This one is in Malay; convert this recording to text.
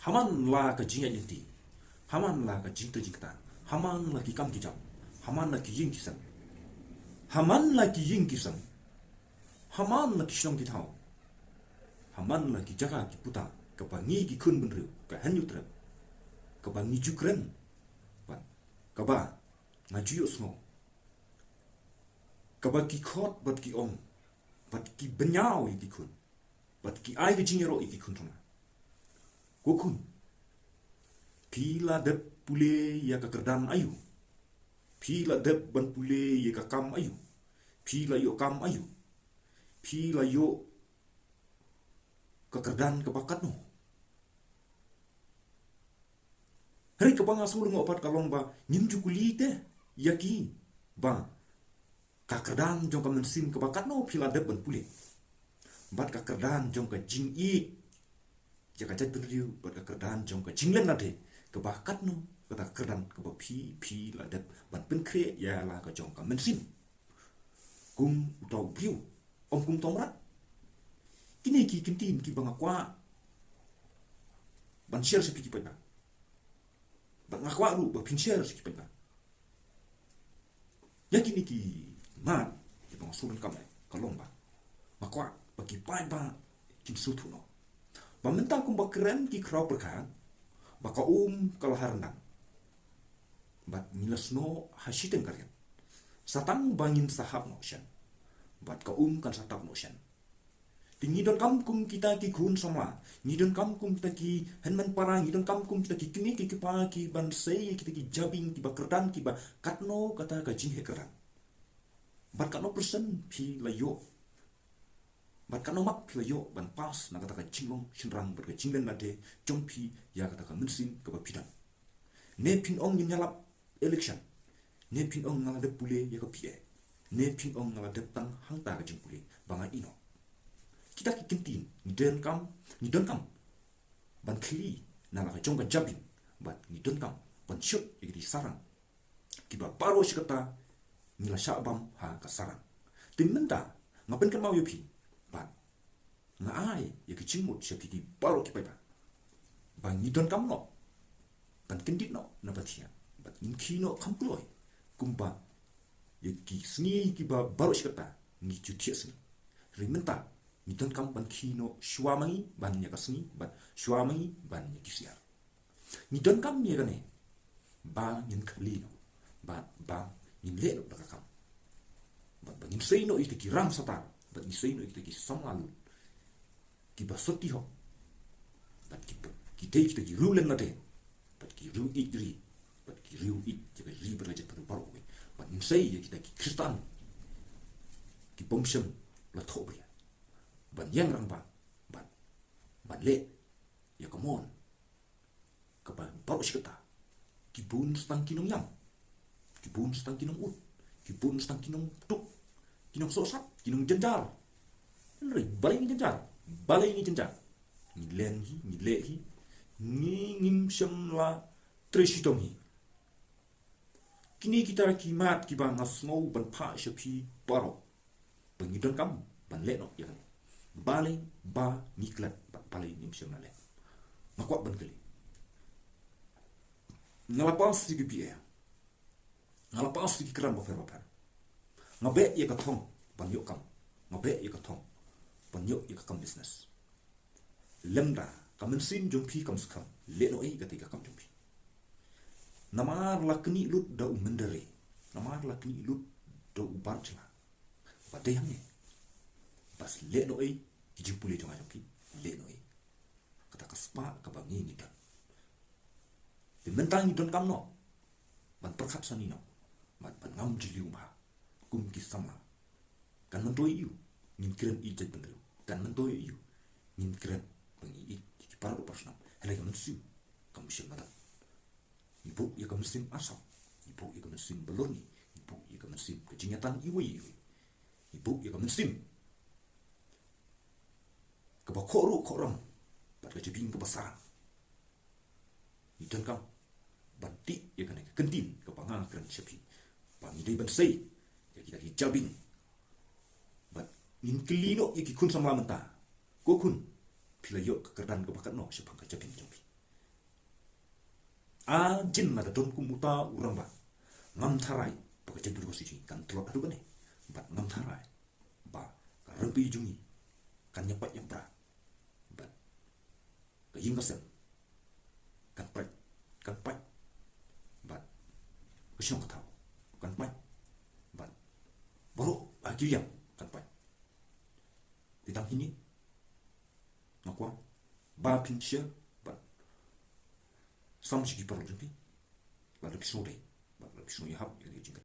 Haman la ka jinga yenti. Haman la ka jingta jingta. Haman la ki kam ki jam. Haman la ki ying kisan. Haman la ki ying kisan. Haman la ki shong ki thao. Haman la ki jaga ki puta. Ka ba ngi ki kun ben riu. Ka han yu trep. Ka ba ngi ju kren. Ka ba nga ju yu smo. Ka ba ki khot bat ki ong. Bat ki benyao i ki kun. Bat ki ai ki jingero i ki kun thona. Ko kun. Pila dep pule ya ka kerdan ayu. Pila dep ban pule ya ka kam ayu. Pila yo kam ayu. Pila yo ka kerdan ka bakat no. Hari ka banga sul ngo pat kalong ba nyim jukuli te yaki ba ka kerdan jong ka mensin ka bakat no pila dep ban pule. Bat ka kerdan jong ka jing i ya ka jat riu bat ka kerdan jong ka jinglen na de ka bakat no ka kerdan ka ba pi la dep ban pen kre ya la ka jong ka mensin kum tau briu om kum tau rat kini ki kintin ki banga kwa ban share se ki pa ban ngakwa ru ba pin share se ki pa ya kini ki man ki banga sulun kam ka lomba makwa ba ki pa ba kin su tu no ba mentang kum ba keren ki krau perkan ba ka kalaharnan bat milasno hasiten karian satang bangin sahab no shan bat ka kan satap no shan tingi don kam kum kita ki kun sama ni don kam kum kita ki henman parang ni don kam kum kita ki kini ki pa ki ban sei kita ki jabing ki ba kerdan ki ba katno kata ka jing he kerdan bat katno person pi la yo bat katno mak pi la yo ban pas na kata ka jinglong shinrang ber ka jinglen na de jongpi ya kata ka mensin ka ba pidan ne pin ong ni nyalap election ne pin ong ngala de pule ya ka pie ne pin ong ngala de tang hang ta ka jing pule banga ino kita ki kintin ni don kam ban kli na la ka jong ka jabin bat ni don kam ban shot ya di sarang ki ba paro shikata ni la shabam ha ka sarang tin menda ngapen kan mau yo pi bat nga ai ya ki chingmut shapi ki paro ki pa ban ni don kam no ban kindit no na batia bat in kino kamploi kumpa yaki sni ki ba baro shikata ni jutias ni rimenta ni don kam ban kino shwamai ban ya kasni bat shwamai ban ya kisia ni don kam ni gane ba nin khali no ba nin le no ka kam ba nin sei no ite ki ram sata ba ni sei no ite ki samalu ki ba soti ho bat ki te ki rulen na te bat ki ru idri bat ki ru id je ba ri beraja pada baru we bat nin sei ya kita ki kristan ki bomshem la thobe ban yang rang ban le ya komon ka ba baru shikata ki bun stang kinong yam ki bun stang kinong ut ki bun stang kinong tuk kinong sosat kinong jenjar nri balai ni jenjar ni len hi ni le hi ni ngim shem la treshitong hi kini kita ki mat ki ba ngasno ban pha shapi paro pengidon kam ban le no ya balai ba niklat balai nim shem la le makwa ban kali ngalapas ki pie ngalapas ki kram ba fer ba ngabe ye ka thong ban yo kam ngabe ye ka thong ban yo ye ka kam business lemda kamen sin jong pi kam skam le no ai ka kam jong pi namar lakni lut da umendere namar lakni lut da ubarchla pate hamne bas le no ai ki jipule jong jong pi le no ai kata kaspa ka bangi ni ta de mentang ni don kam no ban perkap sani no ban ngam jiliu ba kum ki sama kan mentoi yu nin kren i jet bendu kan mentoi yu nin kren bangi i ki paru pasna hele kam sim kam sim mata ibu ya kam sim asap ibu ya kam sim beloni ibu ya kam sim kejingatan iwi ibu ya kam sim ka ba khoru khoram bat ka jibing ka basarang idan kam banti ya kan kentin ka panga kren sepi pangi dei ban sei ya kita ki jabing bat nin kelino ya ki kun sama menta ko kun pila yo ka kerdan ka bakat no sepang ka jabing jompi jin na da don kumuta urang ba ngam tharai ba ka jedur si kan telot adu bane ba ngam tharai ba ka rempi jungi kan nyapat nyapra ba ka yingasen kan pai ba ka syong ka tau kan pai ba baru akhirnya kan pai ditang ini ngakwa ba pinsia ba sam sigi parlo jumpi la de pisore ba la pisore hab